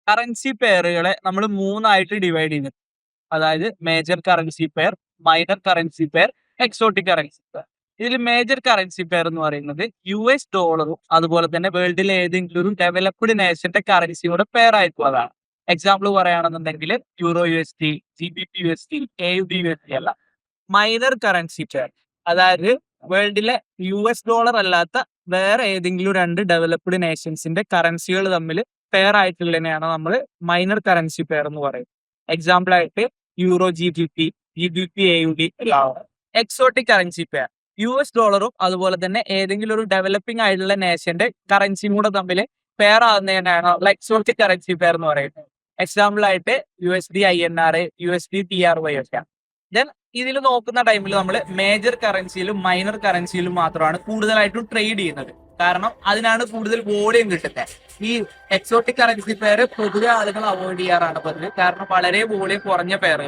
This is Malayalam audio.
കറൻസി പെയറുകളെ നമ്മൾ മൂന്നായിട്ട് ഡിവൈഡ് ചെയ്യുന്നത്. അതായത് major currency pair, minor currency pair, exotic currency pair. ഇതിൽ മേജർ കറൻസി പെയർ എന്ന് പറയുന്നത് US ഡോളറും അതുപോലെ തന്നെ വേൾഡിലെ ഏതെങ്കിലും ഒരു ഡെവലപ്ഡ് നേഷന്റെ കറൻസിയും കൂടെ പെയർ ആയിട്ടുള്ളതാണ്. എക്സാമ്പിൾ പറയുകയാണെന്നുണ്ടെങ്കിൽ euro USD, GBP USD, AUD USD അല്ല. മൈനർ കറൻസി പെയർ അതായത് വേൾഡിലെ US ഡോളർ അല്ലാത്ത വേറെ ഏതെങ്കിലും രണ്ട് ഡെവലപ്ഡ് നേഷൻസിന്റെ കറൻസികൾ തമ്മിൽ പെയർ ആയിട്ടുള്ളതിനെയാണ് നമ്മൾ മൈനർ കറൻസി പെയർ എന്ന് പറയും. എക്സാമ്പിൾ ആയിട്ട് euro GBP, AUD. Exotic currency pair US ഡോളറും അതുപോലെ തന്നെ ഏതെങ്കിലും ഒരു ഡെവലപ്പിംഗ് ആയിട്ടുള്ള നേഷന്റെ കറൻസിയും കൂടെ തമ്മിൽ പെയർ ആകുന്നതിനാണ് എക്സോട്ടിക് കറൻസി പെയർ എന്ന് പറയുന്നത്. എക്സാമ്പിൾ ആയിട്ട് USD INR, USD TRY ഒക്കെ. ദെൻ ഇതിൽ നോക്കുന്ന ടൈമിൽ നമ്മൾ മേജർ കറൻസിയിലും മൈനർ കറൻസിയിലും മാത്രമാണ് കൂടുതലായിട്ടും ട്രേഡ് ചെയ്യുന്നത്. കാരണം അതിനാണ് കൂടുതൽ വോളിയം കിട്ടുന്നത്. ഈ എക്സോട്ടിക് കറൻസി പെയർ പൊതുവെ ആളുകൾ അവോയ്ഡ് ചെയ്യാറാണ് പതിവ്. കാരണം വളരെ വോളിയം കുറഞ്ഞ പെയറുകൾ